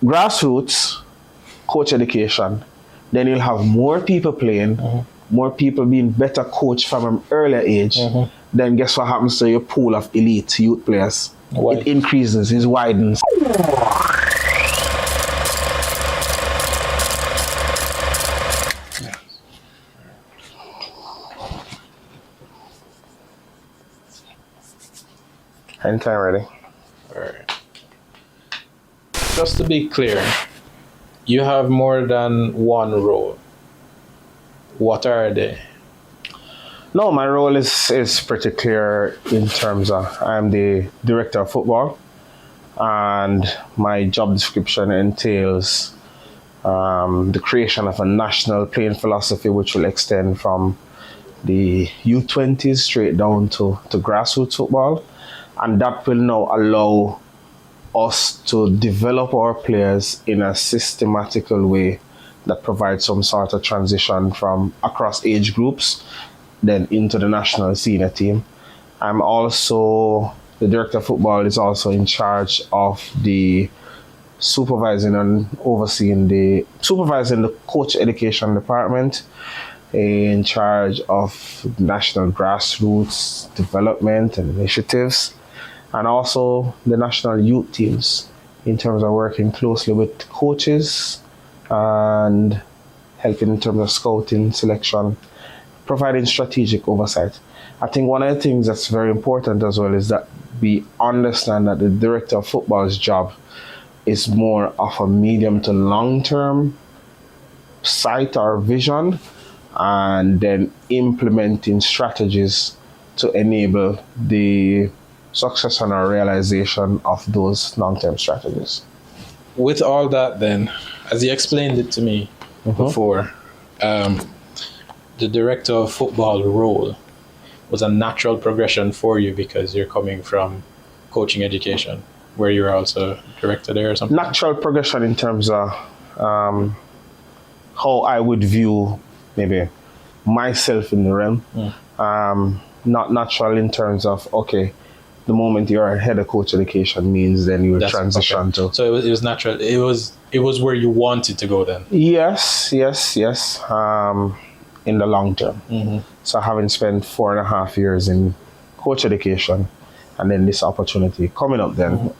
grassroots, coach education, then you'll have more people playing, more people being better coached from an earlier age. Then guess what happens to your pool of elite youth players? Why? It increases, it widens. Anytime ready. All right. Just to be clear, you have more than one role. What are they? No, my role is pretty clear in terms of I'm the director of football, and my job description entails the creation of a national playing philosophy which will extend from the U20s straight down to grassroots football. And that will now allow us to develop our players in a systematical way that provides some sort of transition from across age groups, then into the national senior team. I'm also, the director of football is also in charge of the supervising and overseeing the coach education department, in charge of national grassroots development and initiatives, and also the national youth teams in terms of working closely with coaches and helping in terms of scouting, selection, providing strategic oversight. I think one of the things that's very important as well is that we understand that the director of football's job is more of a medium to long-term sight or vision, and then implementing strategies to enable the success and our realization of those long-term strategies. With all that then, as you explained it to me before, the director of football role was a natural progression for you because you're coming from coaching education, where you're also director there or something? Natural progression in terms of how I would view maybe myself in the realm. Not natural in terms of, okay, the moment you're a head of coach education means then you will transition to. So it was natural. It was where you wanted to go then? Yes. In the long term. So having spent 4.5 years in coach education, and then this opportunity coming up then,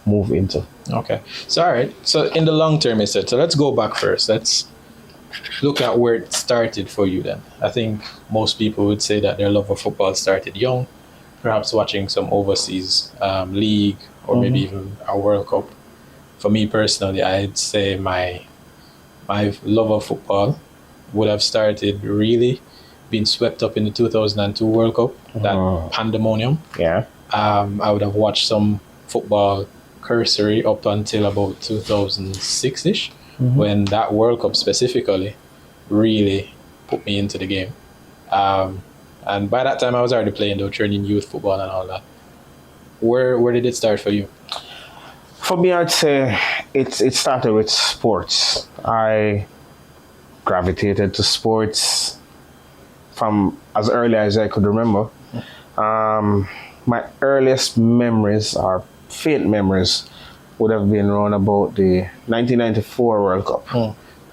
move into. Okay. So all right. So in the long term, you said. So let's go back first. Let's look at where it started for you then. I think most people would say that their love of football started young, perhaps watching some overseas league or maybe even a World Cup. For me personally, I'd say my love of football would have started really being swept up in the 2002 World Cup, that pandemonium. Yeah. I would have watched some football cursory up until about 2006-ish, when that World Cup specifically really put me into the game. And by that time, I was already playing, though, training youth football and all that. Where did it start for you? For me, I'd say it started with sports. I gravitated to sports from as early as I could remember. My earliest memories, or faint memories, would have been around about the 1994 World Cup.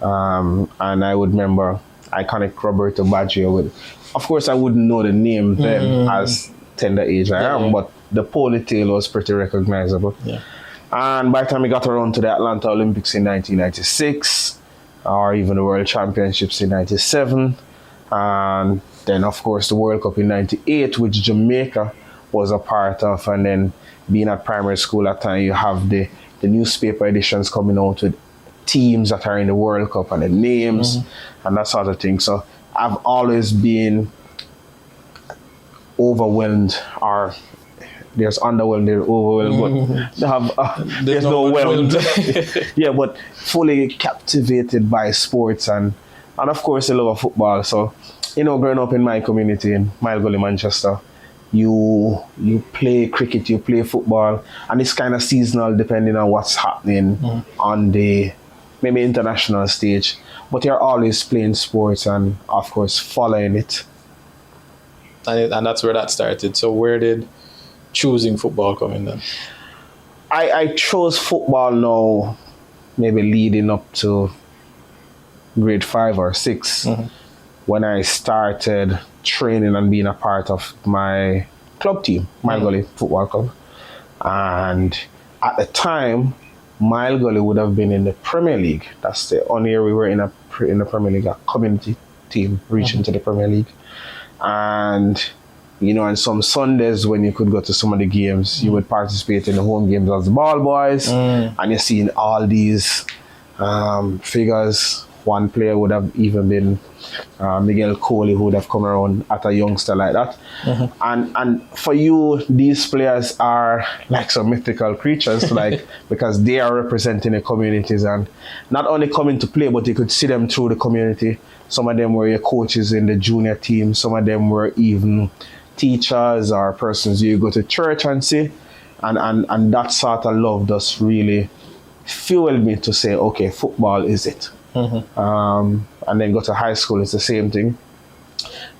And I would remember iconic Roberto Baggio with, of course I wouldn't know the name then as tender age I am, but the ponytail was pretty recognizable. Yeah. And by the time we got around to the Atlanta Olympics in 1996, or even the World Championships in 97, and then of course the World Cup in 98, which Jamaica was a part of, and then being at primary school at the time, you have the newspaper editions coming out with teams that are in the World Cup and the names and that sort of thing. So I've always been overwhelmed, or there's underwhelmed, there's overwhelmed, but there's no whelmed. Yeah, but fully captivated by sports and of course the love of football. So, growing up in my community in Mile Gully, Manchester, you play cricket, you play football, and it's kind of seasonal depending on what's happening on the maybe international stage. But you're always playing sports and of course following it. And that's where that started. So where did choosing football come in then? I chose football now, maybe leading up to grade 5 or 6, when I started training and being a part of my club team, Mile Gully Football Club. And at the time, Mile Gully would have been in the Premier League. That's the only year we were in the Premier League, a community team reaching to the Premier League. And, you know, on some Sundays when you could go to some of the games, you would participate in the home games as the ball boys. And you're seeing all these figures. One player would have even been Miguel Coley, who would have come around at a youngster like that. And for you, these players are like some mythical creatures, like because they are representing the communities and not only coming to play, but you could see them through the community. Some of them were your coaches in the junior team. Some of them were even teachers or persons you go to church and see. And that sort of love just really fueled me to say, okay, football is it. And then go to high school, it's the same thing.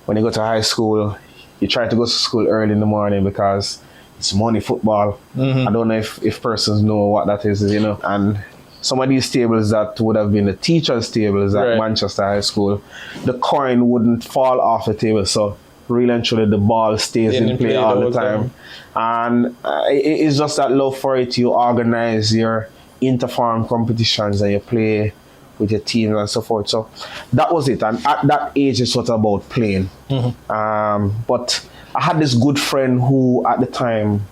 When you go to high school, you try to go to school early in the morning because it's money football. I don't know if persons know what that is, you know. And some of these tables that would have been the teachers' tables at Manchester High School, the coin wouldn't fall off the table. So really and truly, the ball stays in play all the time. And it's just that love for it. You organize your inter-farm competitions and you play with your teams and so forth. So that was it. And at that age, it's sort of about playing. But I had this good friend who at the time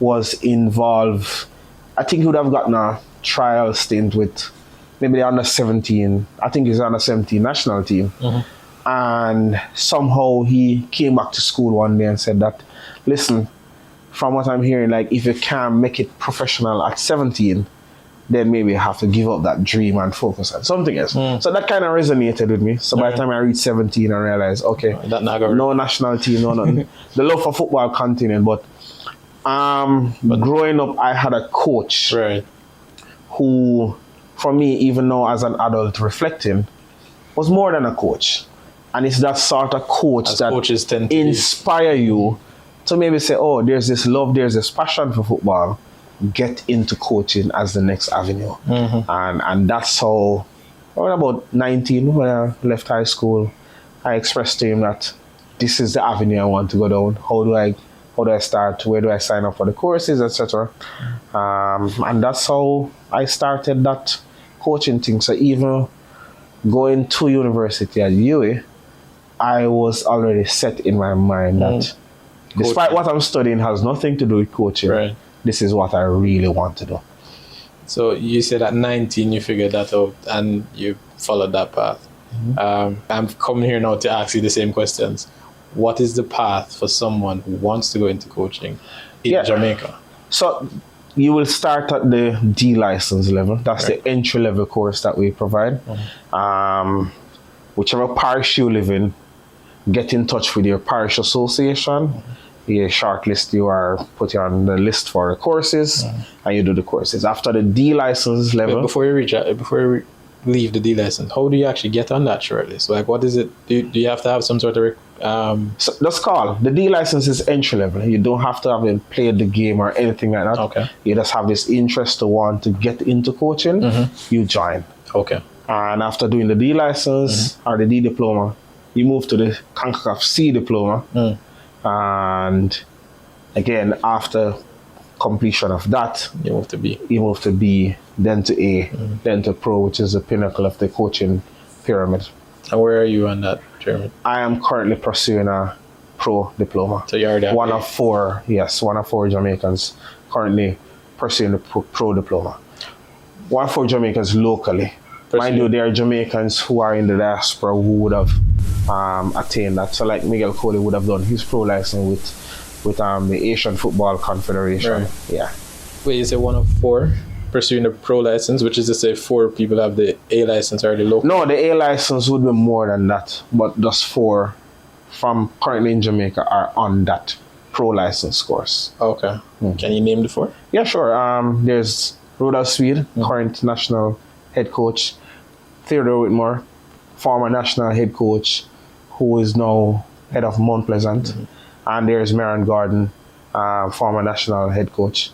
was involved. I think he would have gotten a trial stint with maybe the under 17. I think he's under 17 national team. And somehow he came back to school one day and said that, listen, from what I'm hearing, like if you can't make it professional at 17, then maybe I have to give up that dream and focus on something else. So that kind of resonated with me. So by the time I reached 17, I realized, okay, no national team, no nothing. The love for football continued, but growing up, I had a coach who, for me, even now as an adult reflecting, was more than a coach. And it's that sort of coach as that coaches tend to inspire you to maybe say, oh, there's this love, there's this passion for football. Get into coaching as the next avenue. And that's how, when about 19, when I left high school, I expressed to him that this is the avenue I want to go down. How do I start? Where do I sign up for the courses, etc.? And that's how I started that coaching thing. So even going to university at UWI, I was already set in my mind that despite what I'm studying has nothing to do with coaching. This is what I really want to do. So you said at 19 you figured that out and you followed that path. I'm coming here now to ask you the same questions. What is the path for someone who wants to go into coaching in Jamaica? So you will start at the D license level. That's the entry level course that we provide. Whichever parish you live in, get in touch with your parish association. You shortlist, you are put on the list for the courses, and you do the courses. After the D license level, before you leave the D license, how do you actually get on that shortlist? Like, what is it? Do you have to have some sort of So that's called the D license is entry level. You don't have to have played the game or anything like that. You just have this interest to want to get into coaching. You join. And after doing the D license or the D diploma, you move to the CONCACAF C diploma. And again, after completion of that, you move to B. You move to B, then to A, then to Pro, which is the pinnacle of the coaching pyramid. And where are you on that pyramid? I am currently pursuing a Pro diploma. So you're already one of four Jamaicans currently pursuing the Pro diploma. One of four Jamaicans locally. Mind you, there are Jamaicans who are in the diaspora who would have attained that. So like Miguel Coley would have done his pro license with the Asian Football Confederation. Wait, you say one of four pursuing the pro license, which is to say 4 people have the A license or the local? No, the A license would be more than that, but just 4 from currently in Jamaica are on that pro license course. Can you name the 4? Yeah, sure. There's Rudolph Swede, current national head coach. Theodore Whitmore, former national head coach, who is now head of Mount Pleasant. And there's Marion Gordon, former national head coach.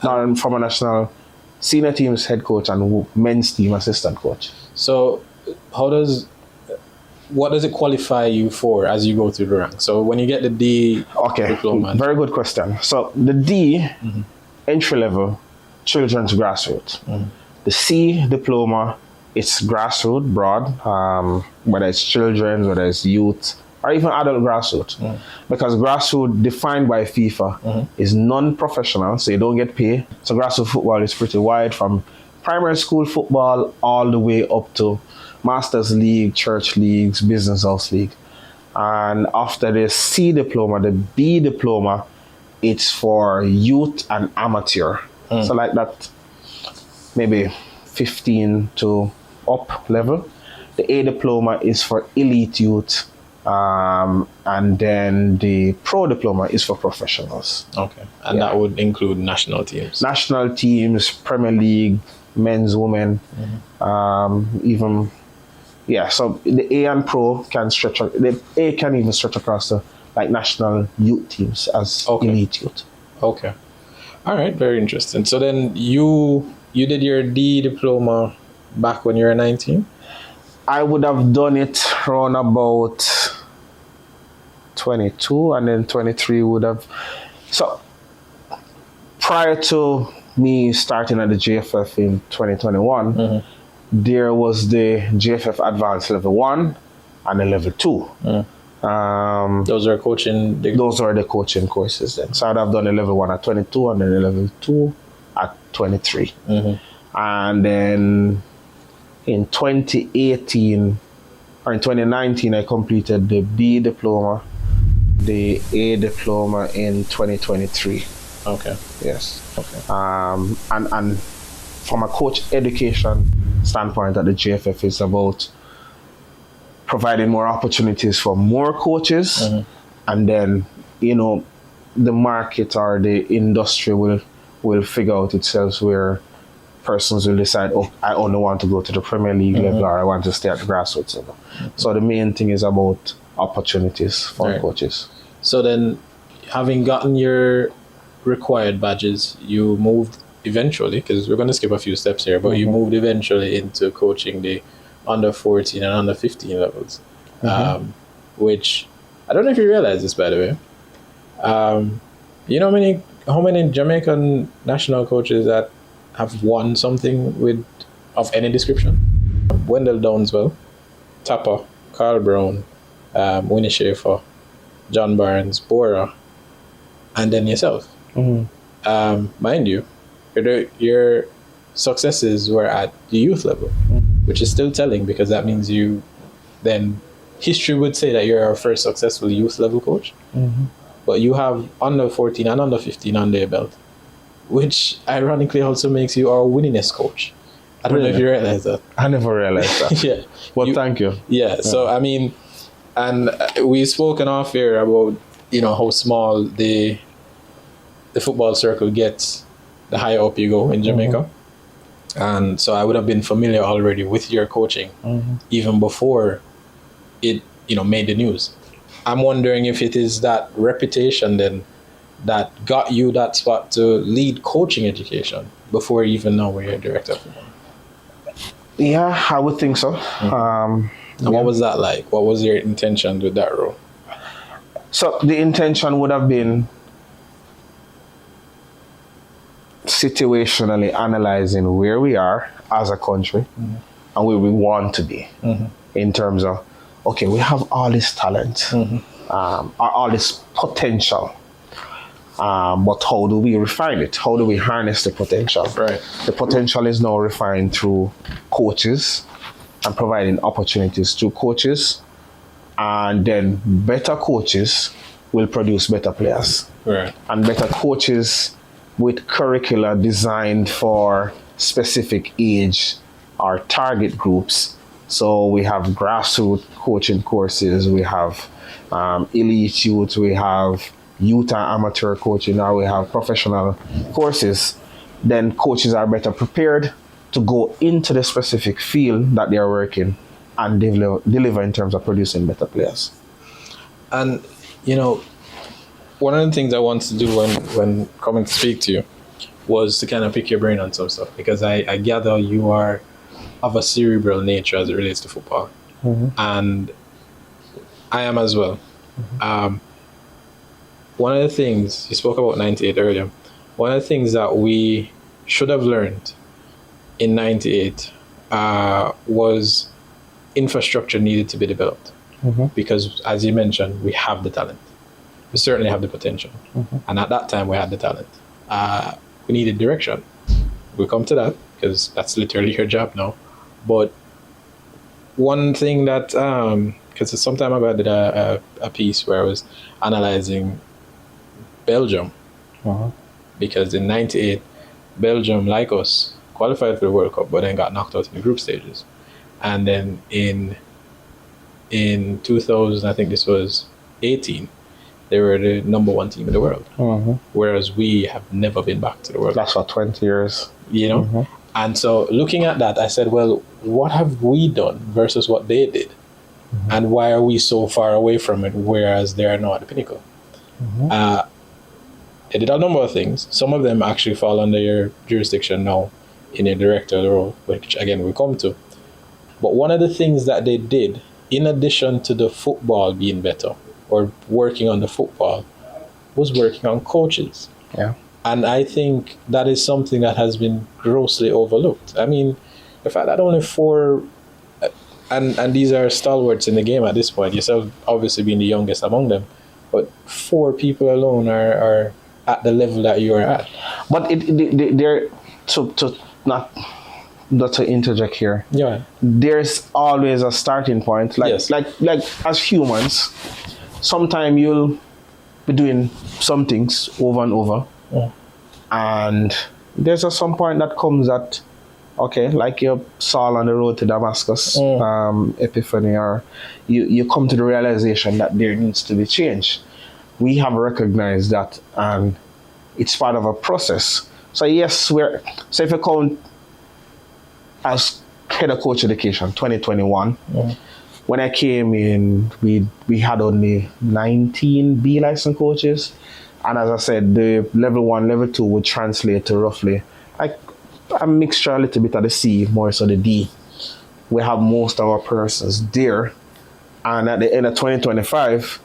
Now I'm from a national senior team's head coach and men's team assistant coach. So what does it qualify you for as you go through the ranks? So when you get the D diploma. Very good question. So the D, entry level, children's grassroots. The C diploma, it's grassroots, broad, whether it's children's, whether it's youth, or even adult grassroots. Because grassroots, defined by FIFA, is non-professional, so you don't get paid. So grassroots football is pretty wide, from primary school football all the way up to Masters League, church leagues, business house league. And after the C diploma, the B diploma, it's for youth and amateur. So like that, maybe 15 to up level. The A diploma is for elite youth. And then the pro diploma is for professionals. Okay. And that would include national teams? National teams, Premier League, men's, women, even... Yeah, so the A and pro can stretch. The A can even stretch across the national youth teams as elite youth. Okay, all right, very interesting. So then you did your D diploma back when you were 19. I would have done it around about 22, and then 23 would have. So prior to me starting at the JFF in 2021. There was the JFF Advanced Level 1 and the Level 2. Those are coaching? Those are the coaching courses then. So I'd have done the Level 1 at 22 and then the Level 2 at 23. And then in 2018 or in 2019, I completed the B diploma, the A diploma in 2023. Okay. Yes. Okay. And from a coach education standpoint at the JFF, is about providing more opportunities for more coaches, and then the market or the industry will figure out itself where persons will decide, I only want to go to the Premier League level, or I want to stay at the grassroots level. So the main thing is about opportunities for coaches. So then, having gotten your required badges, you moved eventually, because we're going to skip a few steps here, but you moved eventually into coaching the under 14 and under 15 levels, which I don't know if you realize this, by the way. How many Jamaican national coaches that have won something of any description? Wendell Downswell, Tapper, Carl Brown, Winnie Schaefer, John Barnes, Bora, and then yourself. Mind you, your successes were at the youth level, which is still telling, because that means history would say that you're our first successful youth level coach. But you have under 14 and under 15 under your belt, which ironically also makes you our winningest coach. I don't know if you realize that. I never realized that. Yeah. Well, thank you. Yeah. So, I mean, and we've spoken off here about, how small the football circle gets the higher up you go in Jamaica. And so I would have been familiar already with your coaching even before it, made the news. I'm wondering if it is that reputation then that got you that spot to lead coaching education before you even know where you're director of football. Yeah, I would think so. And what was that like? What was your intention with that role? So the intention would have been situationally analyzing where we are as a country and where we want to be in terms of, okay, we have all this talent, all this potential, but how do we refine it? How do we harness the potential? Right. The potential is now refined through coaches and providing opportunities to coaches, and then better coaches will produce better players. Right. And better coaches with curricula designed for specific age or target groups. So we have grassroots coaching courses, we have elite youth, we have youth and amateur coaching, now we have professional courses. Then coaches are better prepared to go into the specific field that they are working and deliver in terms of producing better players. And, one of the things I want to do when coming to speak to you was to kind of pick your brain on some stuff, because I gather you are of a cerebral nature as it relates to football, and I am as well. One of the things you spoke about 98 earlier, one of the things that we should have learned in 98 was infrastructure needed to be developed, because as you mentioned, we have the talent. We certainly have the potential. And at that time we had the talent. We needed direction. We'll come to that, because that's literally your job now. But one thing that, because some time ago I did a piece where I was analyzing Belgium, because in 98, Belgium, like us, qualified for the World Cup, but then got knocked out in the group stages. And then in 2000, I think this was 18, they were the number one team in the world. Whereas we have never been back to the World Cup. That's for 20 years. You know? And so looking at that, I said, well, what have we done versus what they did? And why are we so far away from it, whereas they are now at the pinnacle? They did a number of things. Some of them actually fall under your jurisdiction now in a director role, which again we'll come to. But one of the things that they did, in addition to the football being better or working on the football, was working on coaches. Yeah. And I think that is something that has been grossly overlooked. I mean, the fact that only 4, and these are stalwarts in the game at this point, yourself obviously being the youngest among them, but 4 people alone are at the level that you are at. But they're not to interject here. Yeah. There's always a starting point. Yes. Like as humans, sometimes you'll be doing some things over and over. And there's just some point that comes that, okay, like your Saul on the road to Damascus, epiphany, or you come to the realization that there needs to be change. We have recognized that, and it's part of a process. So yes, so if you count as head of coach education, 2021, when I came in, we had only 19 B license coaches. And as I said, the level 1, level 2 would translate to roughly like a mixture, a little bit of the C, more so the D. We have most of our persons there. And at the end of 2025,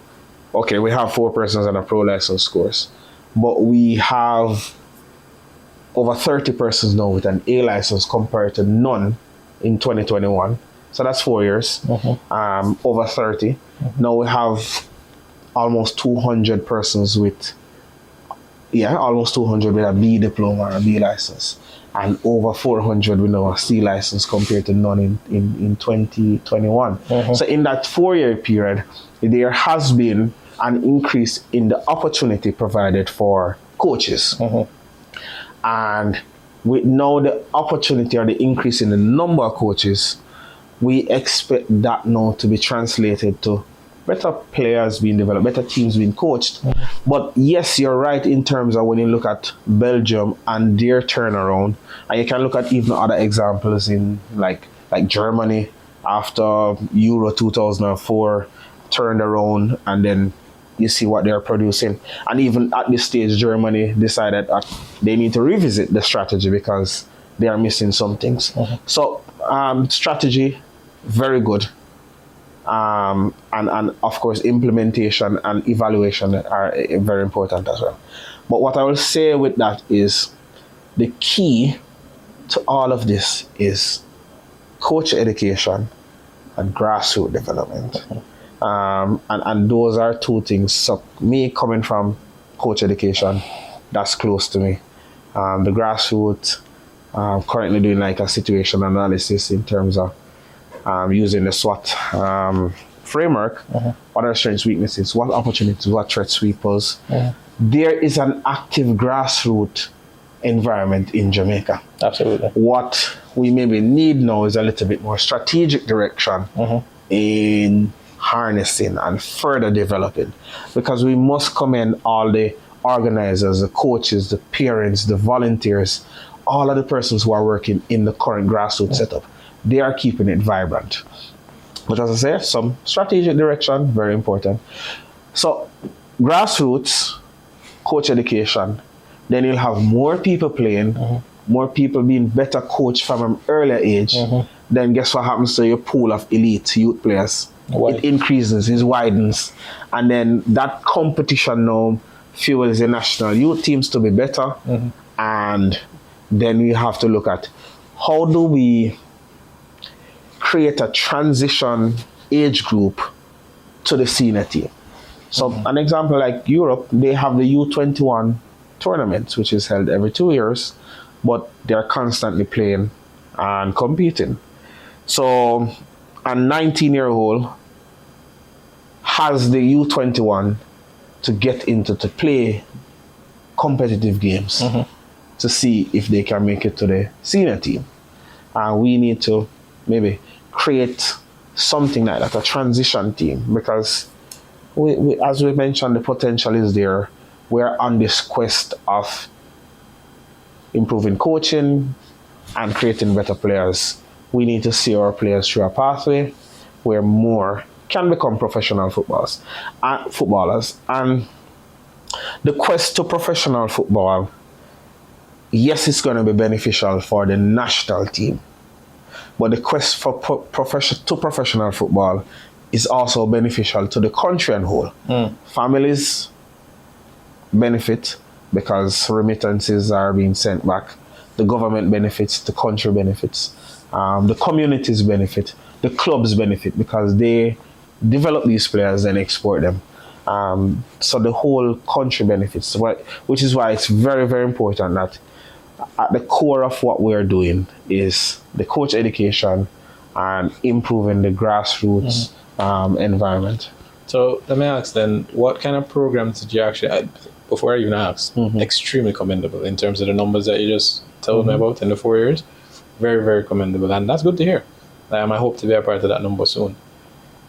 okay, we have 4 persons on a pro license course. But we have over 30 persons now with an A license compared to none in 2021. So that's 4 years, over 30. Now we have almost 200 persons with, almost 200 with a B diploma or a B license, and over 400 with a C license compared to none in 2021. So in that 4-year period, there has been an increase in the opportunity provided for coaches. And with now the opportunity or the increase in the number of coaches, we expect that now to be translated to better players being developed, better teams being coached. But yes, you're right in terms of when you look at Belgium and their turnaround, and you can look at even other examples in like Germany after Euro 2004 turned around, and then you see what they're producing. And even at this stage, Germany decided that they need to revisit the strategy because they are missing some things. So strategy, very good. And of course, implementation and evaluation are very important as well. But what I will say with that is the key to all of this is coach education and grassroots development. And those are 2 things. So me coming from coach education, that's close to me. The grassroots, currently doing like a situation analysis in terms of using the SWOT framework. What are strengths, weaknesses, what opportunities, what threats we pose. There is an active grassroots environment in Jamaica. Absolutely. What we maybe need now is a little bit more strategic direction in harnessing and further developing, because we must commend all the organizers, the coaches, the parents, the volunteers, all of the persons who are working in the current grassroots setup. They are keeping it vibrant. But as I say, some strategic direction, very important. So grassroots, coach education, then you'll have more people playing, more people being better coached from an earlier age. Then guess what happens to your pool of elite youth players? Why? It increases, it widens. And then that competition now fuels the national youth teams to be better. And then we have to look at how do we create a transition age group to the senior team. So an example like Europe, they have the U21 tournament, which is held every 2 years, but they're constantly playing and competing. So a 19-year-old has the U21 to get into to play competitive games to see if they can make it to the senior team. And we need to maybe create something like that, a transition team, because we as we mentioned, the potential is there. We're on this quest of improving coaching and creating better players. We need to see our players through a pathway where more can become professional footballers. And the quest to professional football, yes, it's going to be beneficial for the national team, but the quest for professional football is also beneficial to the country and whole. Families benefit because remittances are being sent back. The government benefits, the country benefits, the communities benefit, the clubs benefit because they develop these players and export them. So the whole country benefits, which is why it's very, very important that at the core of what we're doing is the coach education and improving the grassroots environment. So let me ask then, what kind of programs did you actually, before I even ask, extremely commendable in terms of the numbers that you just told me about in the 4 years. Very, very commendable. And that's good to hear. I hope to be a part of that number soon.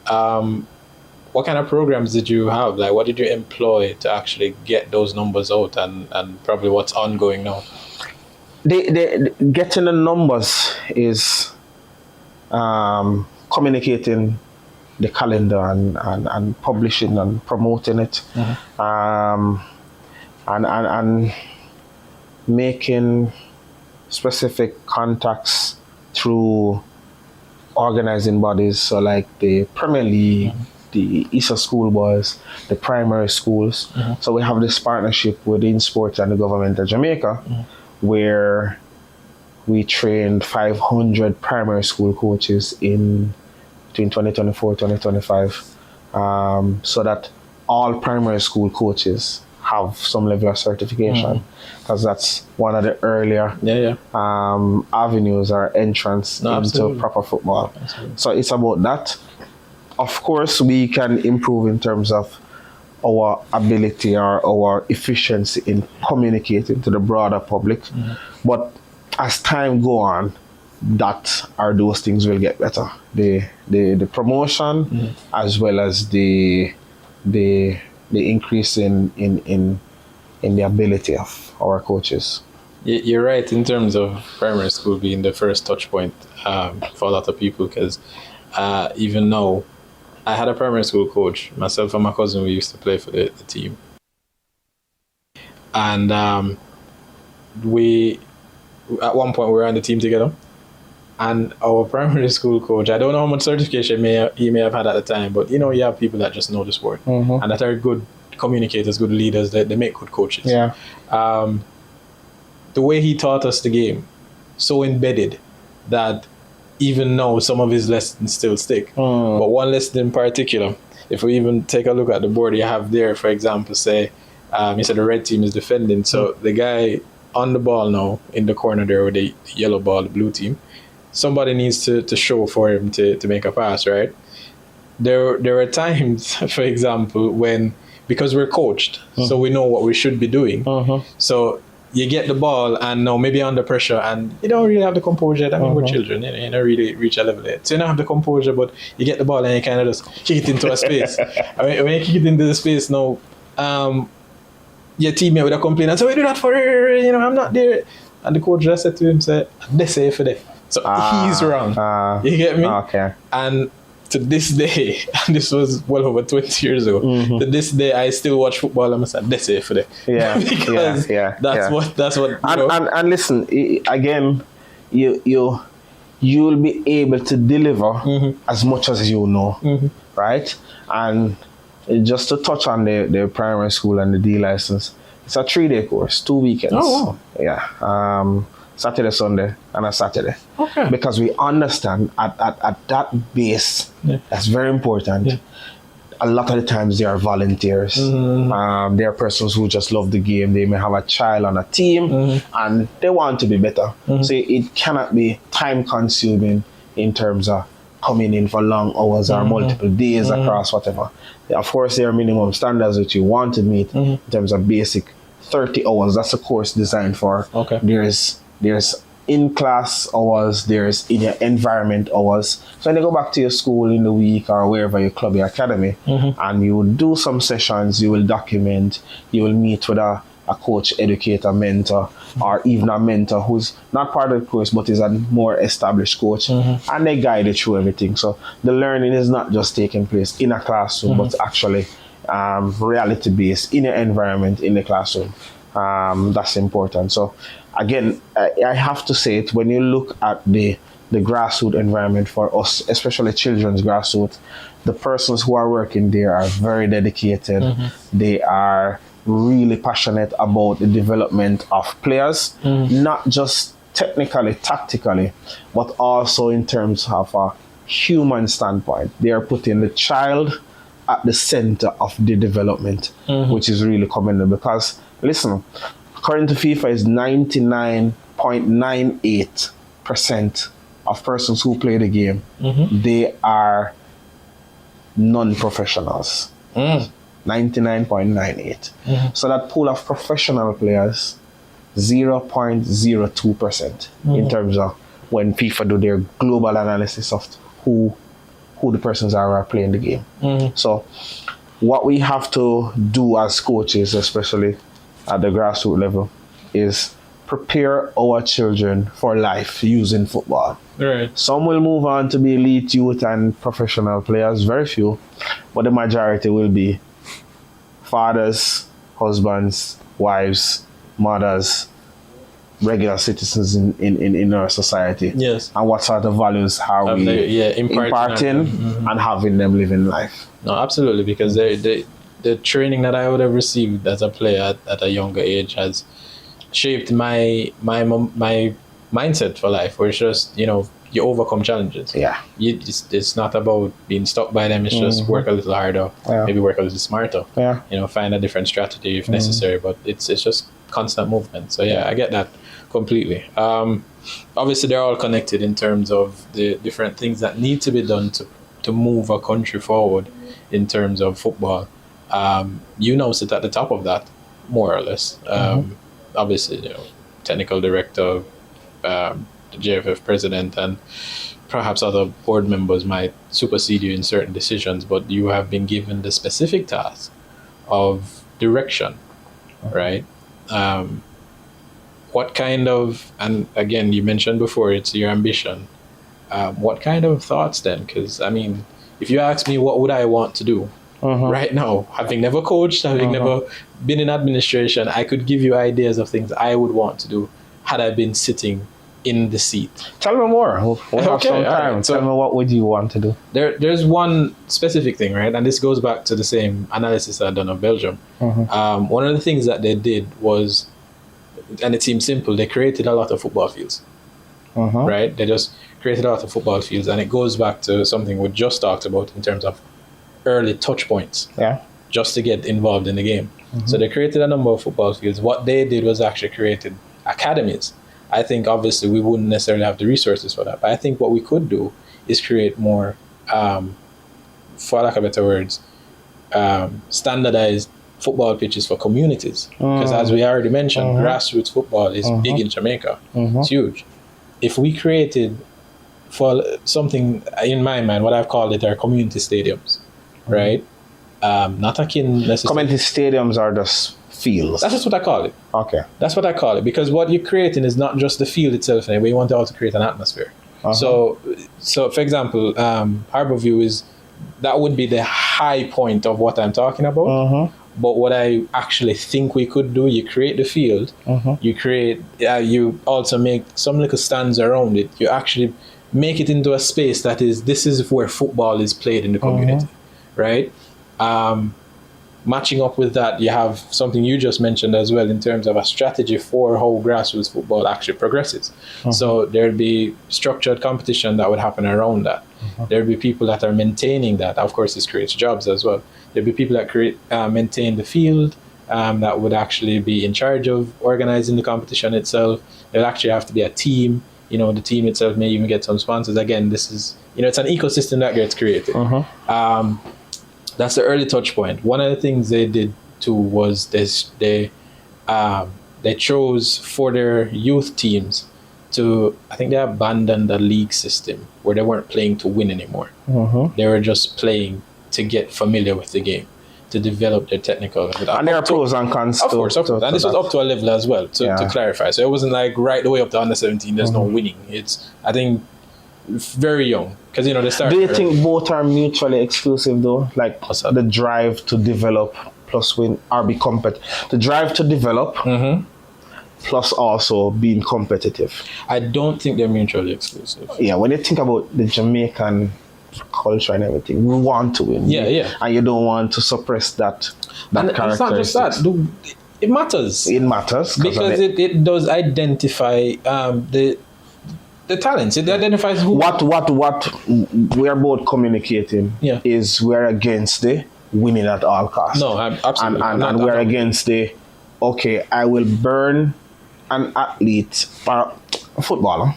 What kind of programs did you have? Like, what did you employ to actually get those numbers out and probably what's ongoing now? The getting the numbers is communicating the calendar and publishing and promoting it, and making specific contacts through organizing bodies, so like the Premier League, the Easter Schoolboys, the primary schools. So we have this partnership within sports and the government of Jamaica, where we trained 500 primary school coaches in between 2024 2025, so that all primary school coaches have some level of certification, because that's one of the earlier avenues or entrance into proper football. So it's about that. Of course, we can improve in terms of our ability or our efficiency in communicating to the broader public, but as time go on, those things will get better. The promotion as well as the increase in the ability of our coaches. You're right in terms of primary school being the first touch point for a lot of people, because even now, I had a primary school coach. Myself and my cousin, we used to play for the team. And we, at one point, we were on the team together. And our primary school coach, I don't know how much certification he may have had at the time, but you have people that just know the sport and that are good communicators, good leaders, they make good coaches. Yeah. The way he taught us the game, so embedded that even now some of his lessons still stick. But one lesson in particular, if we even take a look at the board you have there, for example, say, you said the red team is defending. So the guy on the ball now in the corner there with the yellow ball, the blue team, somebody needs to show for him to make a pass, right? There are times, for example, when, because we're coached, so we know what we should be doing. So you get the ball and now maybe under pressure and you don't really have the composure. I mean, we're children, you don't really reach a level yet. So you don't have the composure, but you get the ball and you kind of just kick it into a space. I mean, when you kick it into the space now, your teammate would have complained and say, "We do that for her, I'm not there." And the coach just said to him, "Say, they say for that." So he's wrong. You get me? Okay. And to this day, and this was well over 20 years ago, to this day, I still watch football. I'm saying, that's it for that. Yeah, Because that's what. And listen, again, you'll be able to deliver as much as you know, right? And just to touch on the primary school and the D license, it's a 3-day course, 2 weekends. Oh, wow. Yeah. Saturday, Sunday, and a Saturday. Okay. Because we understand at that base, that's very important. Yeah. A lot of the times they are volunteers. They are persons who just love the game. They may have a child on a team and they want to be better. So it cannot be time consuming in terms of coming in for long hours or multiple days across whatever. Of course, there are minimum standards that you want to meet in terms of basic 30 hours. That's a course designed for. Okay. There's in-class hours, there's in your environment hours. So when you go back to your school in the week or wherever you club your academy, and you will do some sessions, you will document, you will meet with a coach, educator, mentor, or even a mentor who's not part of the course but is a more established coach, and they guide you through everything. So the learning is not just taking place in a classroom, but actually reality-based in your environment in the classroom. That's important. So again, I have to say it, when you look at the grassroots environment for us, especially children's grassroots, the persons who are working there are very dedicated. They are really passionate about the development of players, not just technically, tactically, but also in terms of a human standpoint. They are putting the child at the center of the development, which is really commendable. Because, listen, according to FIFA, is 99.98% of persons who play the game, they are non-professionals. 99.98. So that pool of professional players, 0.02% in terms of when FIFA do their global analysis of who the persons are playing the game. So what we have to do as coaches, especially at the grassroots level, is prepare our children for life using football. Right. Some will move on to be elite youth and professional players, very few, but the majority will be fathers, husbands, wives, mothers, regular citizens in our society. Yes. And what sort of values are we imparting and having them living life? No, absolutely, because the training that I would have received as a player at a younger age has shaped my mindset for life, where it's just, you overcome challenges. Yeah. It's not about being stuck by them. It's just work a little harder, maybe work a little smarter. Yeah. Find a different strategy if necessary, but it's just constant movement. So I get that completely. Obviously, they're all connected in terms of the different things that need to be done to move a country forward in terms of football. You now sit at the top of that, more or less. Obviously, technical director, the JFF president, and perhaps other board members might supersede you in certain decisions, but you have been given the specific task of direction, right? What kind of, and again, you mentioned before, it's your ambition. What kind of thoughts then? Because, if you ask me what would I want to do right now, having never coached, having never been in administration, I could give you ideas of things I would want to do had I been sitting in the seat. Tell me more. We'll have some time. Right. Tell me, what would you want to do? There's one specific thing, right? And this goes back to the same analysis I've done of Belgium. One of the things that they did was, and it seems simple, they created a lot of football fields, right? They just created a lot of football fields, and it goes back to something we just talked about in terms of early touch points, just to get involved in the game. So they created a number of football fields. What they did was actually created academies. I think obviously we wouldn't necessarily have the resources for that, but I think what we could do is create more, for lack of better words, standardized football pitches for communities. Because as we already mentioned, grassroots football is big in Jamaica. It's huge. If we created, for something in my mind, what I've called it are community stadiums, right? Not akin necessarily. Community stadiums are just fields. That's just what I call it. Okay. That's what I call it, because what you're creating is not just the field itself, but you want to also create an atmosphere. So So, for example, Harborview that would be the high point of what I'm talking about. But what I actually think we could do, you create the field, you also make some little stands around it. You actually make it into a space this is where football is played in the community, right? Matching up with that, you have something you just mentioned as well in terms of a strategy for how grassroots football actually progresses. So there'd be structured competition that would happen around that. There'd be people that are maintaining that. Of course, this creates jobs as well. There'd be people that maintain the field, that would actually be in charge of organizing the competition itself. There'll actually have to be a team. The team itself may even get some sponsors. Again, this is, it's an ecosystem that gets created. That's the early touch point. One of the things they did too was they chose for their youth teams I think they abandoned the league system where they weren't playing to win anymore. They were just playing to get familiar with the game, to develop their technical. And there are pros and cons. Of course. And this was up to a level as well, to clarify. So it wasn't like right the way up to under 17, there's no winning. It's, I think, very young. Because, they start. Do you think both are mutually exclusive though? Like the drive to develop plus win or be competitive. The drive to develop plus also being competitive. I don't think they're mutually exclusive. Yeah, when you think about the Jamaican culture and everything, we want to win. Yeah. And you don't want to suppress that and it's not just that. It matters. It matters. Because it does identify the talents. It identifies who. What we are both communicating is we're against the winning at all costs. No, absolutely. And we're against I will burn an athlete, a footballer.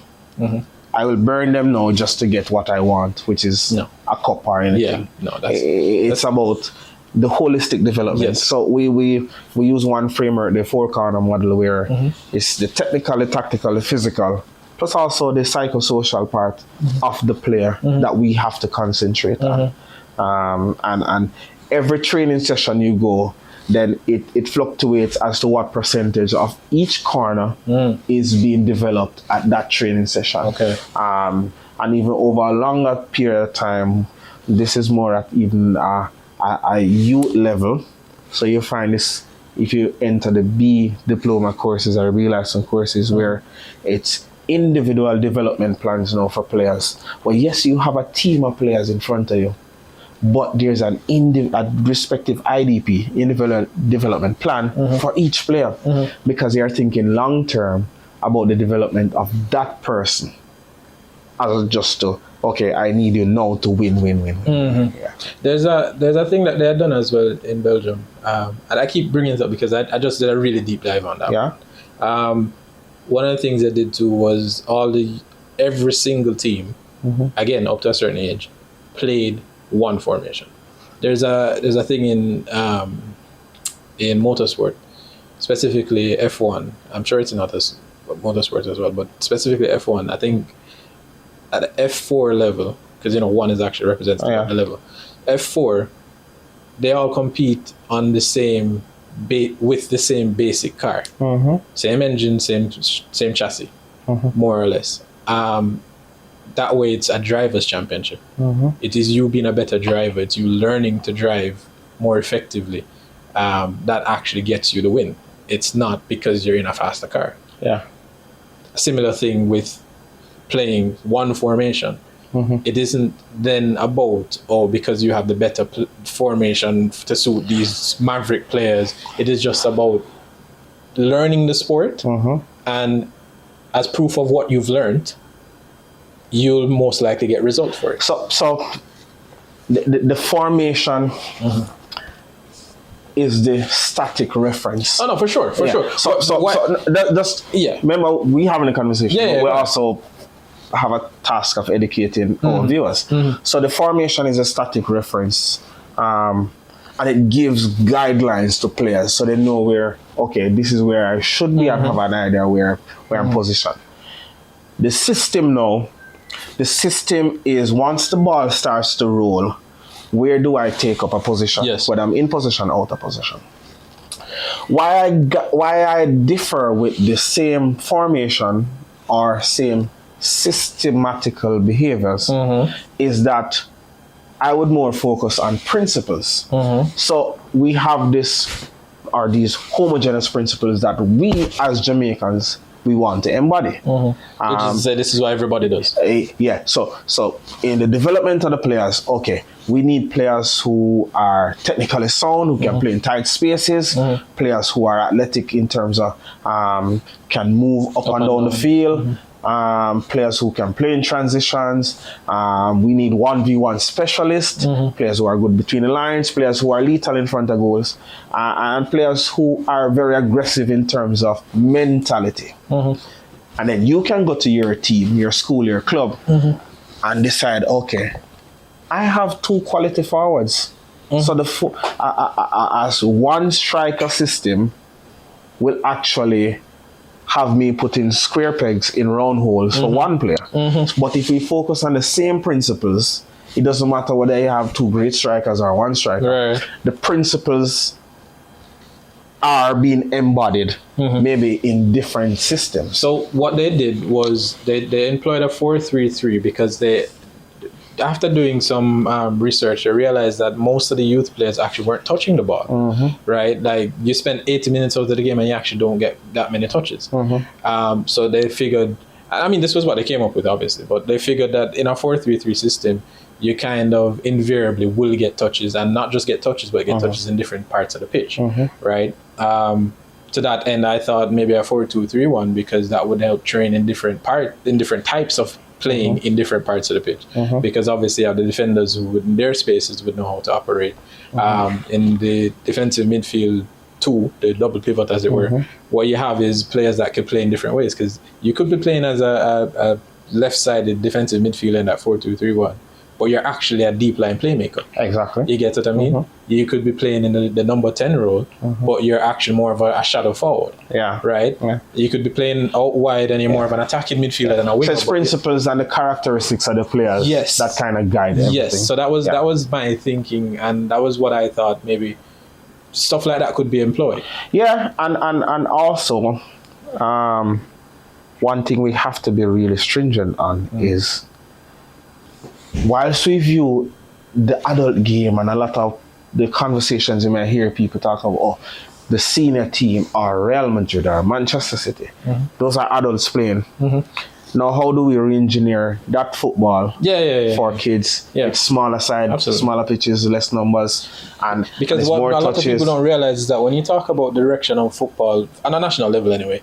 I will burn them now just to get what I want, which is a cup or anything. It's about the holistic development. Yes. So we use one framework, the 4-corner model, where it's the technical, the tactical, the physical, plus also the psychosocial part of the player that we have to concentrate on. And every training session you go, then it fluctuates as to what percentage of each corner is being developed at that training session. And even over a longer period of time, this is more at even a youth level. So you find this if you enter the B diploma courses or B license courses where it's individual development plans now for players. Well, yes, you have a team of players in front of you, but there's a respective IDP, individual development plan for each player because they are thinking long term about the development of that person as just to, I need you now to win. Yeah. There's a thing that they had done as well in Belgium, and I keep bringing it up because I just did a really deep dive on that. Yeah. One of the things they did too was every single team, again up to a certain age, played one formation. There's a thing in motorsport, specifically F1. I'm sure it's in other motorsports as well, but specifically F1. I think at the F4 level, because one is actually representative of the level. F4, they all compete on the same with the same basic car, same engine, same chassis, more or less. That way it's a driver's championship. It is you being a better driver. It's you learning to drive more effectively. That actually gets you the win. It's not because you're in a faster car. Yeah. A similar thing with playing one formation. It isn't then about, because you have the better formation to suit these maverick players. It is just about learning the sport, and as proof of what you've learned, you'll most likely get results for it. So the formation is the static reference. Oh no, for sure. Remember, we having a conversation, but we right. also have a task of educating our viewers. So the formation is a static reference, and it gives guidelines to players so they know where, this is where I should be and have an idea where I'm positioned. The system is once the ball starts to roll, where do I take up a position? Yes. Whether I'm in position, out of position. Why I differ with the same formation or same systematical behaviors, is that I would more focus on principles. So we have these homogeneous principles that we as Jamaicans we want to embody. This is what everybody does. Yeah. So in the development of the players, okay, we need players who are technically sound, who can play in tight spaces, players who are athletic in terms of can move up and down the field. Players who can play in transitions. We need 1v1 specialists, players who are good between the lines, players who are lethal in front of goals, and players who are very aggressive in terms of mentality. And then you can go to your team, your school, your club, and decide, okay, I have 2 quality forwards. So as one striker system will actually have me putting square pegs in round holes for one player. But if we focus on the same principles, it doesn't matter whether you have 2 great strikers or 1 striker. Right. The principles are being embodied maybe in different systems. So what they did was they employed a 4-3-3 because after doing some research, I realized that most of the youth players actually weren't touching the ball, right? Like you spend 80 minutes of the game and you actually don't get that many touches. So they figured, I mean, this was what they came up with, obviously, but they figured that in a 4-3-3 system, you kind of invariably will get touches, and not just get touches, but get touches in different parts of the pitch, right? To that end, I thought maybe a 4-2-3-1 because that would help train in different types of playing in different parts of the pitch, because obviously the defenders who would, in their spaces would know how to operate. In the defensive midfield too, the double pivot as it were, what you have is players that can play in different ways, because you could be playing as a left-sided defensive midfielder in that 4-2-3-1, but you're actually a deep line playmaker. Exactly. You get what I mean? You could be playing in the number 10 role, but you're actually more of a shadow forward. Yeah. Right? Yeah. You could be playing out wide and you're more of an attacking midfielder than a winger. So it's principles and the characteristics of the players that kind of guide everything. Yes. So that was my thinking, and that was what I thought maybe stuff like that could be employed. Yeah, and also one thing we have to be really stringent on is, whilst we view the adult game and a lot of the conversations you may hear people talk about, the senior team or Real Madrid or Manchester City, those are adults playing. Now, how do we re-engineer that football for kids? It's smaller side, smaller pitches, less numbers, and because what a lot of people don't realize is that when you talk about the direction of football on a national level, anyway,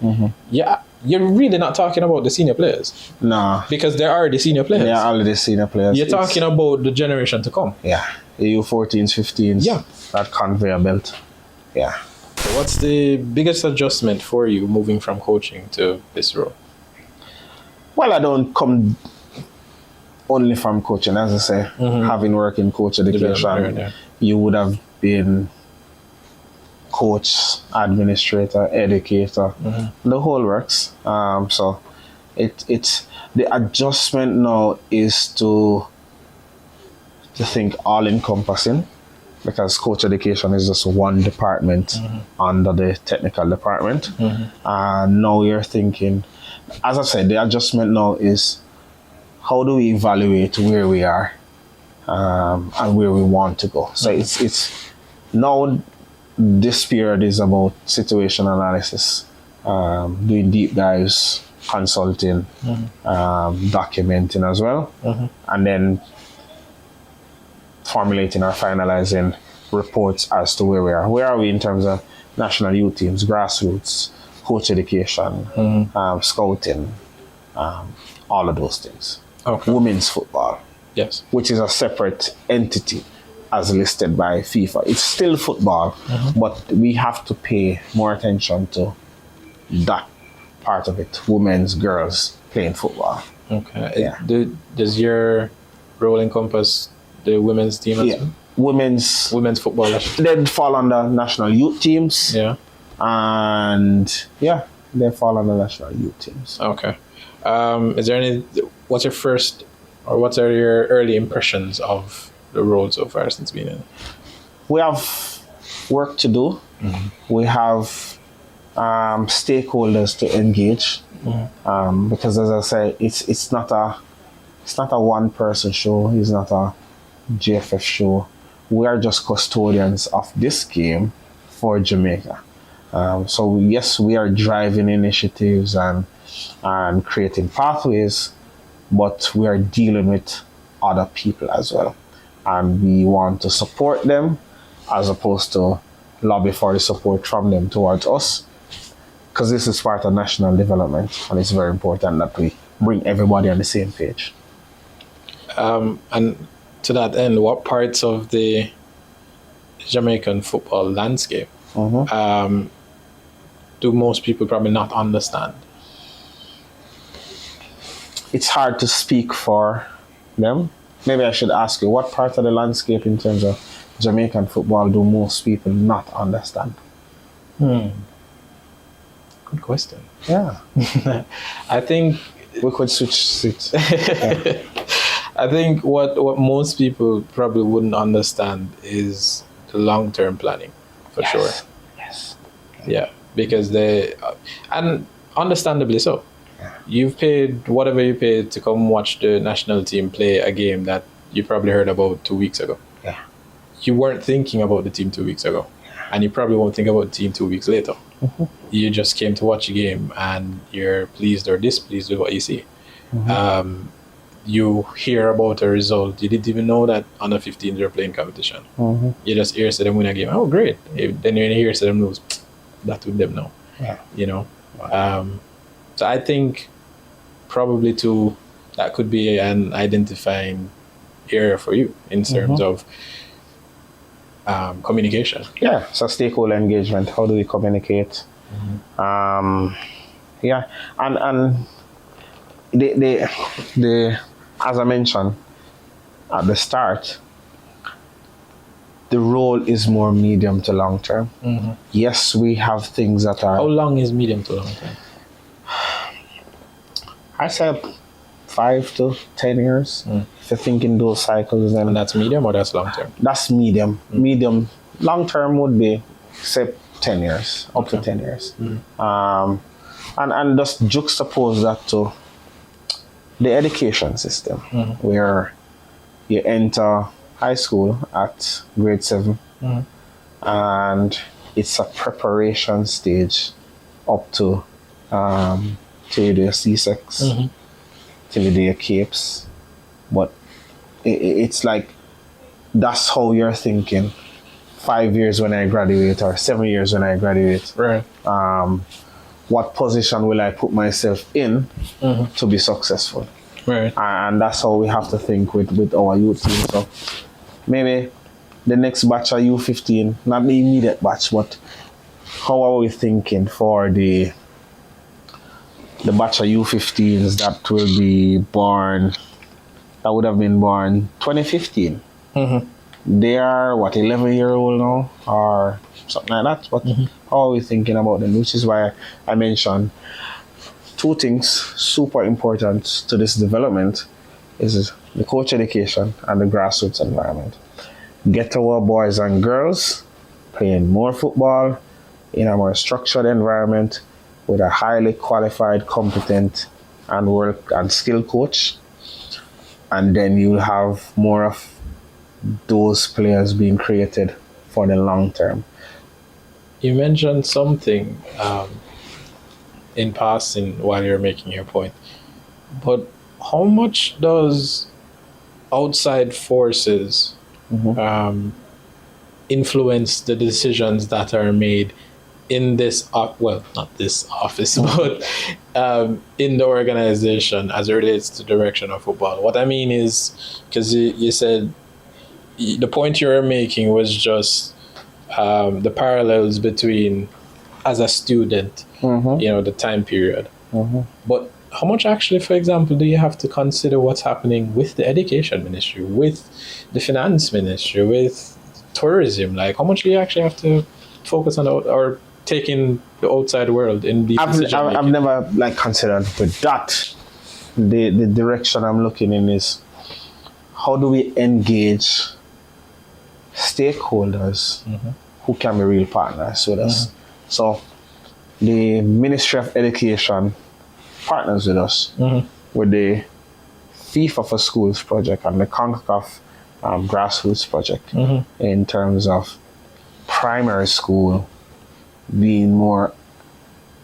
you're really not talking about the senior players. No, because they're already senior players. They are already senior players. You're talking about the generation to come. Yeah, EU14s, 15s. That conveyor belt. Yeah. So what's the biggest adjustment for you moving from coaching to this role? Well, I don't come only from coaching, as I say, having worked in coach education, you would have been coach, administrator, educator, the whole works. So it's the adjustment now is to think all encompassing, because coach education is just one department under the technical department. And now you're thinking, as I said, the adjustment now is how do we evaluate where we are and where we want to go. So it's now this period is about situation analysis, doing deep dives, consulting, documenting as well, and then formulating or finalizing reports as to where we are. Where are we in terms of national youth teams, grassroots, coach education, scouting, all of those things. Okay. Women's football, yes, which is a separate entity as listed by FIFA. It's still football, but we have to pay more attention to that part of it, women's, girls playing football. Okay. Yeah. Does your role encompass the women's team as well? Women's football. They fall under national youth teams. Yeah. And they fall under national youth teams. Okay. Is there what's are your early impressions of the role so far since being in? We have work to do. We have stakeholders to engage. Because as I say, it's not a one person show. It's not a JFF show. We are just custodians of this game for Jamaica. So yes, we are driving initiatives and creating pathways, but we are dealing with other people as well, and we want to support them as opposed to lobby for the support from them towards us, because this is part of national development, and it's very important that we bring everybody on the same page. And to that end, what parts of the Jamaican football landscape do most people probably not understand? It's hard to speak for them. Maybe I should ask you, what part of the landscape in terms of Jamaican football do most people not understand? Good question. Yeah. I think We could switch seats. Yeah. I think what most people probably wouldn't understand is the long-term planning, for sure. Yes. Yeah, because and understandably so. You've paid whatever you paid to come watch the national team play a game that you probably heard about 2 weeks ago. Yeah. You weren't thinking about the team 2 weeks ago, and you probably won't think about the team 2 weeks later. You just came to watch a game, and you're pleased or displeased with what you see. You hear about a result. You didn't even know that under 15s are playing competition. You just hear them win a game. Oh, great. Then you hear them lose. That with them now. Yeah. You know. So I think probably too that could be an identifying area for you in terms of communication. Yeah. So stakeholder engagement. How do we communicate? Yeah. And the as I mentioned at the start, the role is more medium to long term. Yes, we have things that are. How long is medium to long term? I said 5 to 10 years. If you think in those cycles, then And that's medium or that's long term? that's medium. Medium. Long term would be, say, 10 years, up to 10 years. And just juxtapose that to the education system, where you enter high school at grade 7, and it's a preparation stage up to till you do your C6, till you do your capes. But it's like, that's how you're thinking 5 years when I graduate or 7 years when I graduate. Right. What position will I put myself in to be successful? Right. And that's how we have to think with our youth team. So maybe the next batch of U15, not the immediate batch, but how are we thinking for the batch of U15s that will be born, that would have been born 2015. They are 11-year-old now or something like that. But how are we thinking about them? Which is why I mentioned 2 things super important to this development is the coach education and the grassroots environment. Get our boys and girls playing more football in a more structured environment with a highly qualified, competent and work and skilled coach. And then you'll have more of those players being created for the long term. You mentioned something in passing while you're making your point, but how much does outside forces influence the decisions that are made in this, not this office, but in the organization as it relates to direction of football? What I mean is, because you said the point you were making was just the parallels between as a student, the time period. But how much actually, for example, do you have to consider what's happening with the education ministry, with the finance ministry, with tourism? Like, how much do you actually have to focus on or take in the outside world in these decisions? I've never considered with that. The direction I'm looking in is, how do we engage stakeholders who can be real partners with us? So the Ministry of Education partners with us with the FIFA for Schools project and the CONCACAF grassroots project in terms of primary school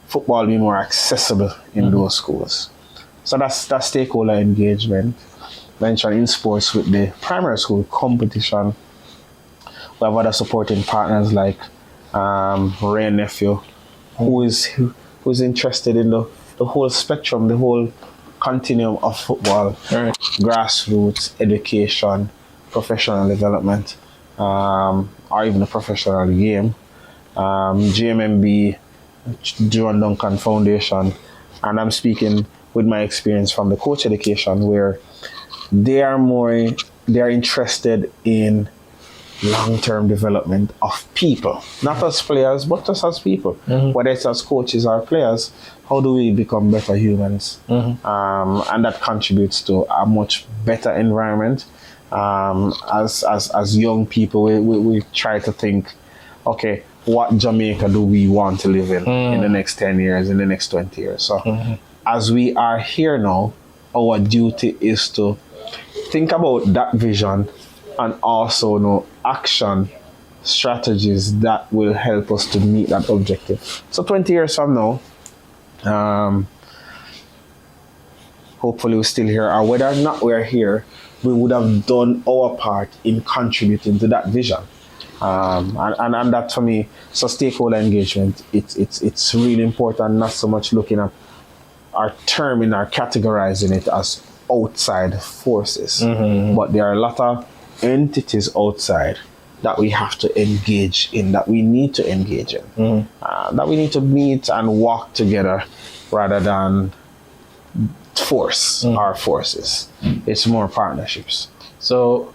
football being more accessible in those schools. So that's stakeholder engagement. Mentioned in sports with the primary school competition. We have other supporting partners like Ray Nephew, who is interested in the whole spectrum, the whole continuum of football, grassroots, education, professional development, or even the professional game. GMMB, John Duncan Foundation, and I'm speaking with my experience from the coach education, where they are interested in long-term development of people, not as players, but just as people. Whether it's as coaches or players, how do we become better humans? And that contributes to a much better environment. As young people, we try to think, okay, what Jamaica do we want to live in the next 10 years, in the next 20 years? So as we are here now, our duty is to think about that vision and also know action strategies that will help us to meet that objective. So 20 years from now, hopefully we're still here, or whether or not we're here, we would have done our part in contributing to that vision. And that for me, so stakeholder engagement, it's really important, not so much looking at our terming or categorizing it as outside forces, but there are a lot of entities outside that we have to engage in, that we need to engage in, that we need to meet and walk together rather than force our forces. It's more partnerships. So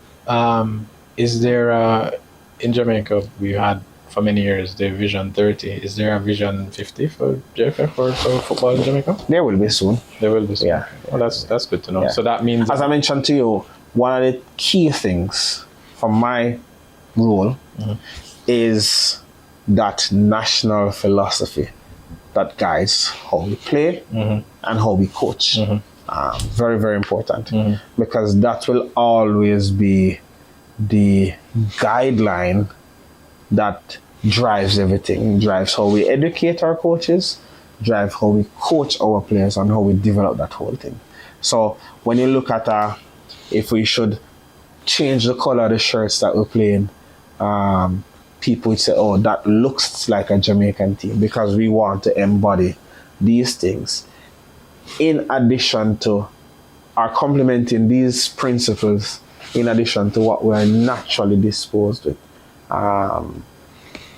is there in Jamaica, we had for many years the Vision 30. Is there a Vision 50 for JFF or for football in Jamaica? There will be soon. There will be soon. Yeah. Well, that's good to know. Yeah. So that means, as I mentioned to you, one of the key things from my role is that national philosophy that guides how we play and how we coach. Very, very important, because that will always be the guideline that drives everything, drives how we educate our coaches, drives how we coach our players, and how we develop that whole thing. So when you look at if we should change the color of the shirts that we're playing, people would say, oh, that looks like a Jamaican team, because we want to embody these things in addition to complementing these principles, in addition to what we're naturally disposed with.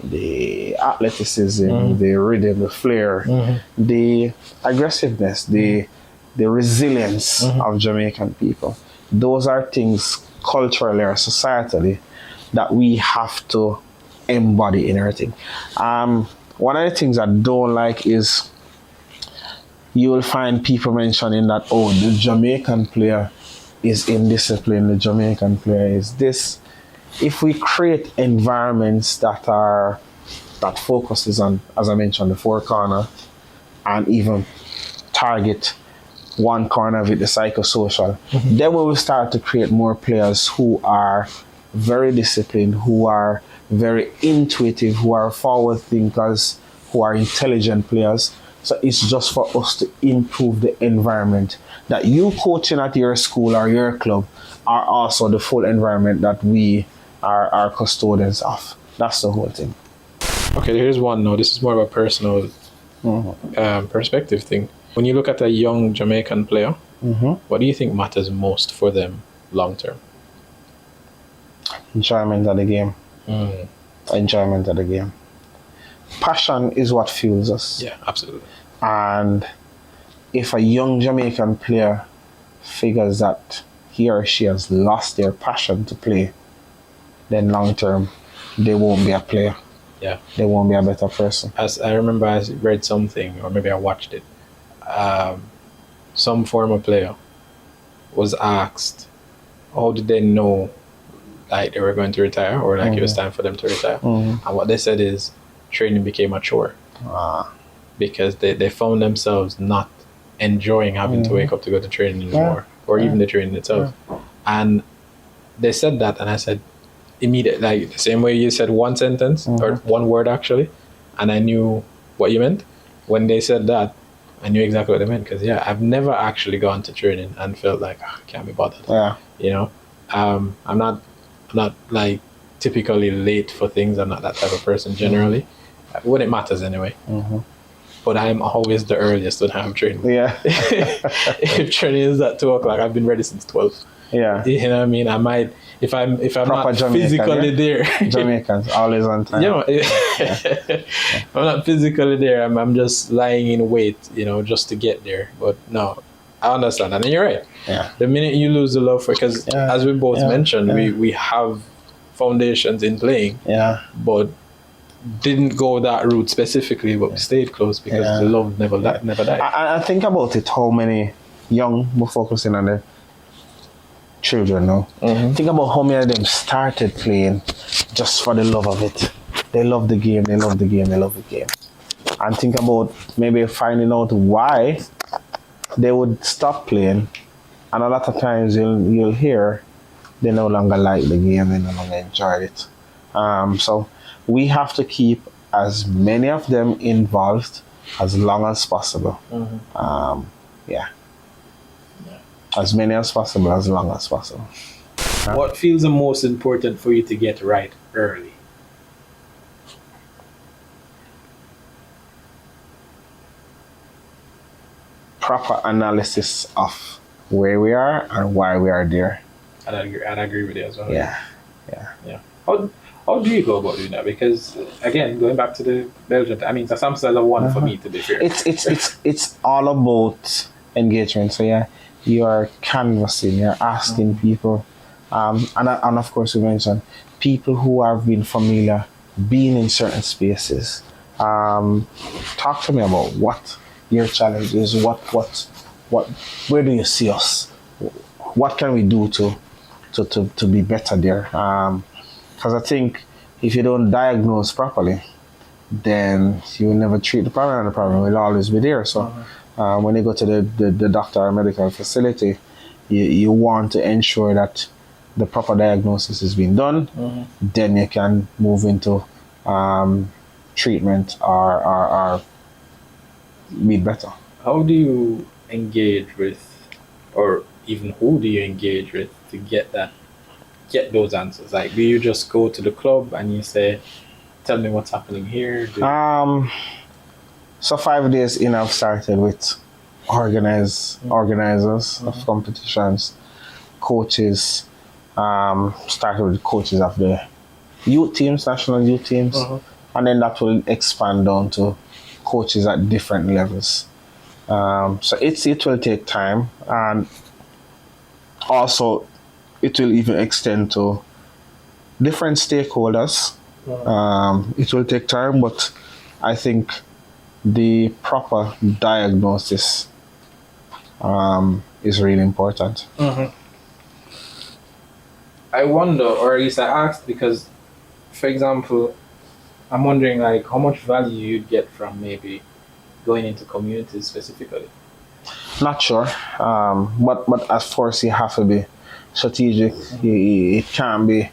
The athleticism, the rhythm, the flair, the aggressiveness, the resilience of Jamaican people. Those are things culturally or societally that we have to embody in everything. One of the things I don't like is you will find people mentioning that, oh, the Jamaican player is indisciplined, the Jamaican player is this. If we create environments that focuses on, as I mentioned, the four corner, and even target one corner of it, the psychosocial, then we will start to create more players who are very disciplined, who are very intuitive, who are forward thinkers, who are intelligent players. So it's just for us to improve the environment that you coaching at your school or your club are also the full environment that we are custodians of. That's the whole thing. Okay, here's one now. This is more of a personal perspective thing. When you look at a young Jamaican player, what do you think matters most for them long term? Enjoyment of the game. Enjoyment of the game. Passion is what fuels us. Yeah, absolutely. And if a young Jamaican player figures that he or she has lost their passion to play, then long term, they won't be a player. Yeah. They won't be a better person. As I remember, I read something, or maybe I watched it. Some former player was asked, how did they know like they were going to retire, or like it was time for them to retire? And what they said is training became a chore. Because they found themselves not enjoying having to wake up to go to training anymore, or even the training itself. And they said that, and I said immediately, like the same way you said one sentence or one word actually, and I knew what you meant. When they said that, I knew exactly what they meant, because I've never actually gone to training and felt like I can't be bothered. You know, I'm not like typically late for things. I'm not that type of person generally, when it matters anyway. But I'm always the earliest when I have training. If training is at 2:00, I've been ready since 12. You know what I mean? I might, if I'm proper not Jamaican, physically there. Jamaicans always on time. If I'm not physically there, I'm just lying in wait, just to get there. But no, I understand, and you're right. The minute you lose the love for, because as we both mentioned, we have foundations in playing. But didn't go that route specifically, but we stayed close because the love never died. I think about it, how many young were focusing on the children now. Think about how many of them started playing just for the love of it. They love the game, they love the game, they love the game. And think about maybe finding out why they would stop playing. And a lot of times you'll hear they no longer like the game, they no longer enjoy it. So we have to keep as many of them involved as long as possible. As many as possible, as long as possible. What feels the most important for you to get right early? Proper analysis of where we are and why we are there. I'd agree with you as well. Yeah. How do you go about doing that? Because again, going back to the Belgian, I mean, it's a sample of one for me, to be fair. It's all about engagement. So you are canvassing, you're asking people, and of course we mentioned people who have been familiar, being in certain spaces. Talk to me about what your challenge is. Where do you see us? What can we do to be better there? Because I think if you don't diagnose properly, then you will never treat the problem, and the problem will always be there. So when you go to the doctor or medical facility, you want to ensure that the proper diagnosis is being done. Then you can move into treatment or be better. How do you engage with, or even who do you engage with to get those answers? Like, do you just go to the club and you say, tell me what's happening here? So 5 days in, I've started with organizers of competitions, coaches. Started with coaches of the youth teams, national youth teams, and then that will expand down to coaches at different levels. So it will take time, and also it will even extend to different stakeholders. It will take time, but I think the proper diagnosis is really important. I wonder, or at least I asked because, for example, I'm wondering like how much value you'd get from maybe going into communities specifically. Not sure, but of course you have to be strategic. It can be.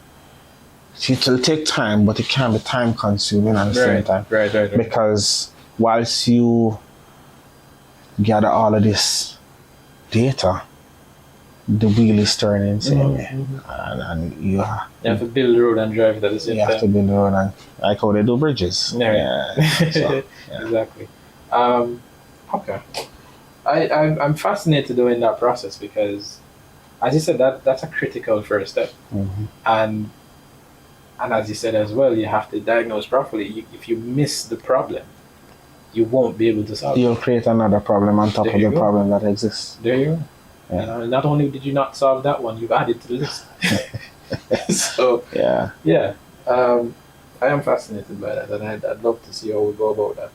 It will take time, but it can be time consuming at the same time. Right. Because whilst you gather all of this data, the wheel is turning same way. And you have to build the road and drive it at the same time. You have to build the road, and like how they do bridges. Exactly. Okay. I'm fascinated though in that process because, as you said, that's a critical first step. And as you said as well, you have to diagnose properly. If you miss the problem, you won't be able to solve it. You'll create another problem on top of the problem that exists. There you go. Not only did you not solve that one, you've added to the list. So I am fascinated by that, and I'd love to see how we go about that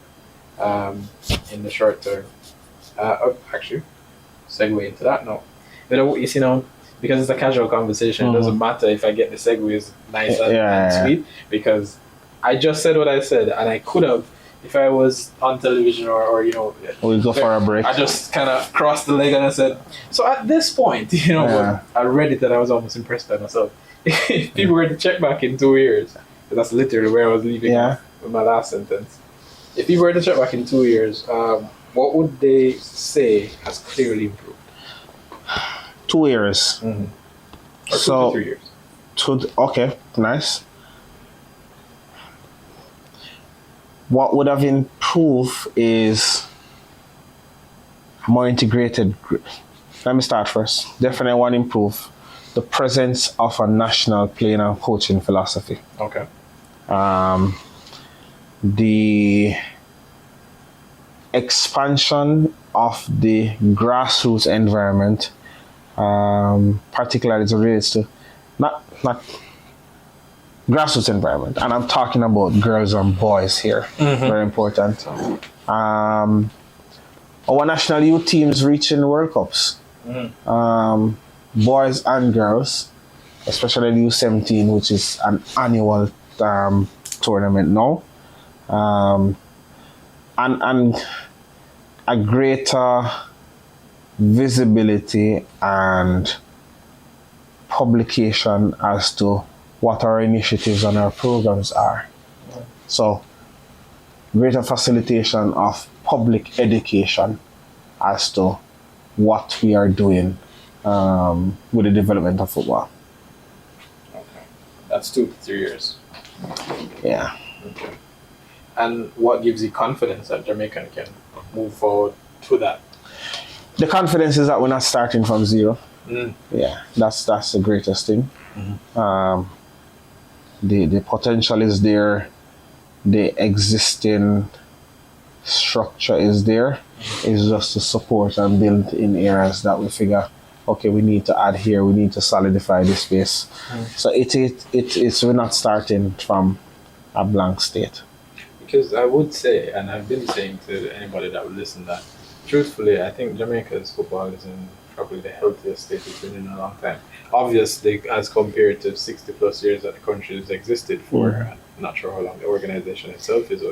in the short term. Actually, segue into that now. You see now, because it's a casual conversation, it doesn't matter if I get the segues nice and sweet, because I just said what I said, and I could have if I was on television or We'll go for a break. I just kind of crossed the leg and I said, so at this point, Yeah. I read it and I was almost impressed by myself. If people were to check back in 2 years, that's literally where I was leaving off with my last sentence. If people were to check back in 2 years, what would they say has clearly improved? 2 years. Mm-hmm. Or So 2 to 3 years. Okay, nice. What would have improved is more integrated. Let me start first. Definitely want to improve the presence of a national playing and coaching philosophy. Okay. The expansion of the grassroots environment, particularly as it relates to not grassroots environment, and I'm talking about girls and boys here. Very important. Our national youth teams reaching World Cups, boys and girls, especially the U17, which is an annual tournament now, and a greater visibility and publication as to what our initiatives and our programs are. So, greater facilitation of public education as to what we are doing with the development of football. Okay. That's 2 to 3 years. Yeah. Okay. And what gives you confidence that Jamaican can move forward to that? The confidence is that we're not starting from zero. Yeah, that's the greatest thing. The potential is there. The existing structure is there. It's just to support and build in areas that we figure, okay, we need to add here. We need to solidify this space. So it's we're not starting from a blank state. Because I would say, and I've been saying to anybody that would listen, that truthfully, I think Jamaica's football is in probably the healthiest state it's been in a long time. Obviously, as compared to 60 plus years that the country has existed for, I'm not sure how long the organization itself is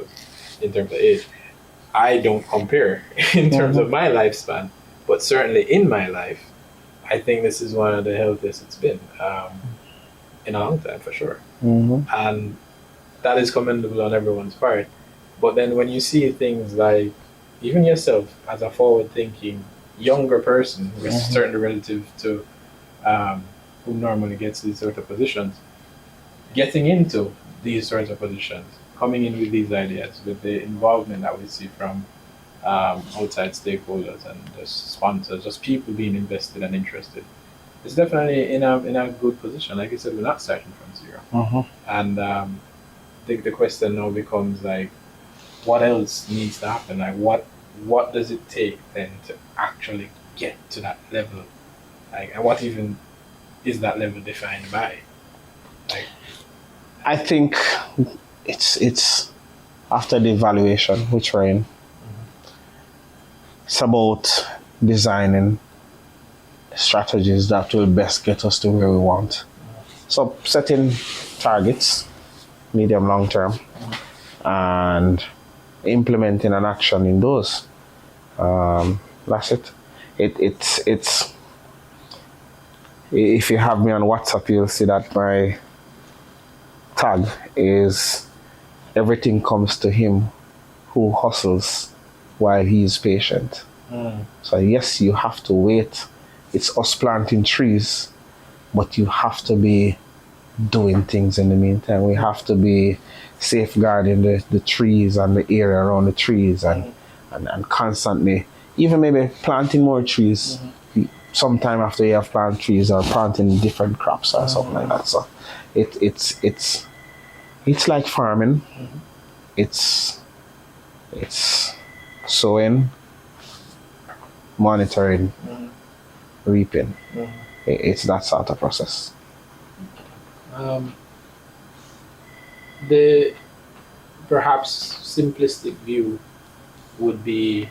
in terms of age. I don't compare in terms of my lifespan, but certainly in my life, I think this is one of the healthiest it's been in a long time, for sure. And that is commendable on everyone's part. But then when you see things like, even yourself as a forward-thinking younger person, which is certainly relative to who normally gets these sort of positions, getting into these sorts of positions, coming in with these ideas, with the involvement that we see from outside stakeholders and just sponsors, just people being invested and interested, it's definitely in a good position. Like you said, we're not starting from zero. And the question now becomes like, what else needs to happen? Like, what does it take then to actually get to that level? Like, and what even is that level defined by? Like, I think it's after the evaluation, which we're in. It's about designing strategies that will best get us to where we want. So setting targets, medium, long term, and implementing an action in those. That's it. It's if you have me on WhatsApp, you'll see that my tag is everything comes to him who hustles while he is patient. So yes, you have to wait. It's us planting trees, but you have to be doing things in the meantime. We have to be safeguarding the trees and the area around the trees and constantly, even maybe planting more trees sometime after you have planted trees, or planting different crops or something like that. So it's like farming. It's sowing, monitoring, reaping. It's that sort of process. The perhaps simplistic view would be,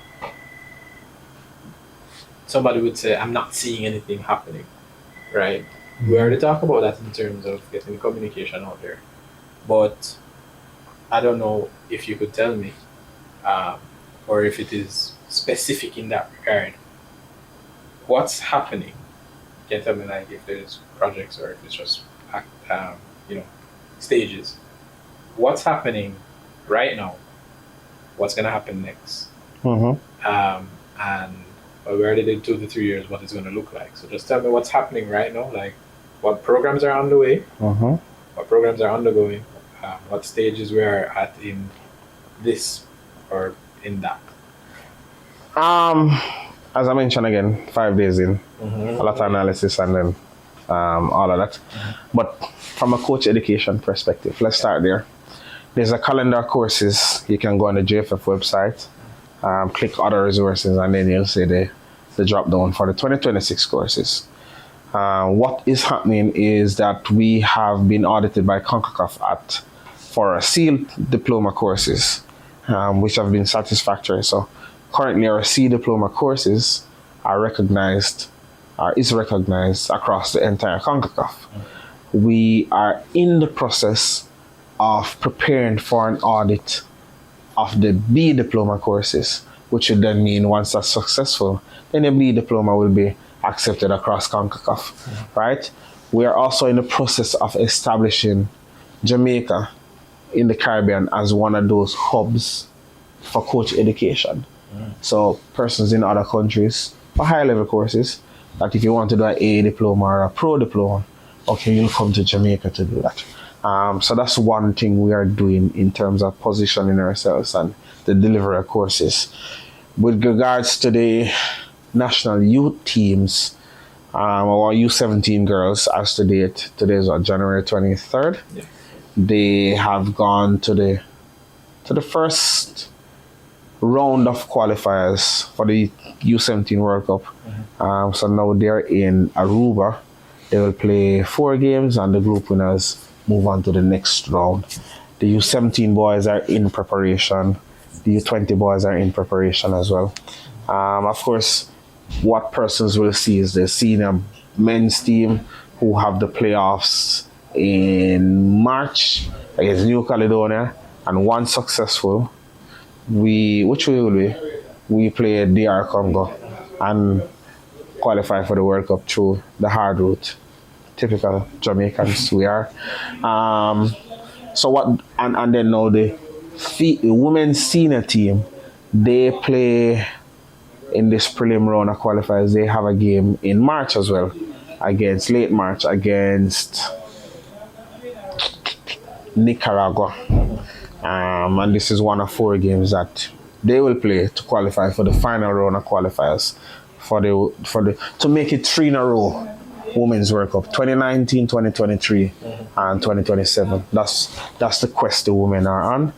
somebody would say, I'm not seeing anything happening, right? We already talked about that in terms of getting the communication out there. But I don't know if you could tell me or if it is specific in that regard, what's happening? You can tell me like if there's projects or if it's just you know, stages. What's happening right now? What's gonna happen next? Mm-hmm. And we already did 2 to 3 years. What it's gonna look like? So just tell me what's happening right now. Like what programs are underway, Mm-hmm. what programs are undergoing, what stages we are at in this or in that. As I mentioned again, 5 days in, Mm-hmm. a lot of analysis and then all of that. But from a coach education perspective, let's start there. There's a calendar of courses. You can go on the JFF website, click other resources, and then you'll see the drop down for the 2026 courses. What is happening is that we have been audited by CONCACAF for our sealed diploma courses, which have been satisfactory. So currently our C diploma courses are recognized across the entire CONCACAF. We are in the process of preparing for an audit of the B diploma courses, which would then mean once that's successful, then the B diploma will be accepted across CONCACAF, right? We are also in the process of establishing Jamaica in the Caribbean as one of those hubs for coach education. So persons in other countries for higher level courses, that if you want to do an A diploma or a pro diploma, okay, you'll come to Jamaica to do that. So that's one thing we are doing in terms of positioning ourselves and the delivery of courses. With regards to the national youth teams, our U17 girls, as to date, today is what, January 23rd. Yeah. They have gone to the first round of qualifiers for the U17 World Cup. So now they're in Aruba. They will play 4 games and the group winners move on to the next round. The U17 boys are in preparation. The U20 boys are in preparation as well. Of course, what persons will see is the senior men's team who have the playoffs in March against New Caledonia, and once successful, we play DR Congo and qualify for the World Cup through the hard route. Typical Jamaicans we are. So what? And then now the women's senior team, they play in this prelim round of qualifiers. They have a game in March as well, late March against Nicaragua. And this is one of 4 games that they will play to qualify for the final round of qualifiers to make it 3 in a row. Women's World Cup 2019, 2023, and 2027. That's the quest the women are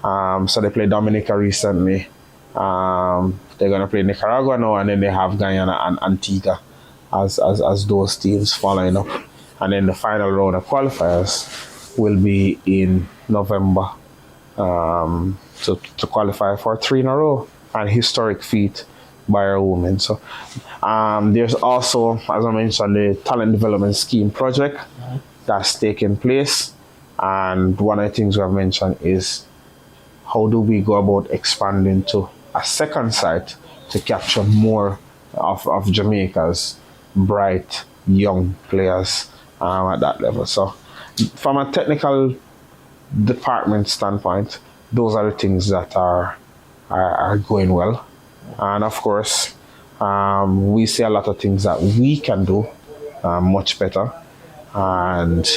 on. So they played Dominica recently. They're gonna play Nicaragua now, and then they have Guyana and Antigua as those teams following up. And then the final round of qualifiers will be in November to qualify for 3 in a row, an historic feat by our women. So there's also, as I mentioned, the talent development scheme project that's taking place, and one of the things we have mentioned is how do we go about expanding to a second site to capture more of Jamaica's bright young players at that level. So from a technical department standpoint, those are the things that are going well. And of course, we see a lot of things that we can do much better, and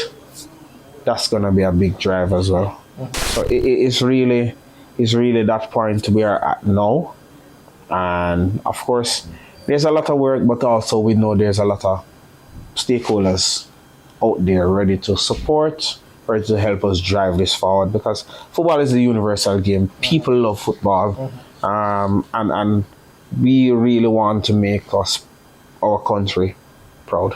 that's going to be a big drive as well. So it's really that point we are at now. And of course, there's a lot of work, but also we know there's a lot of stakeholders out there ready to support, ready to help us drive this forward, because football is a universal game. People love football. And we really want to make our country proud.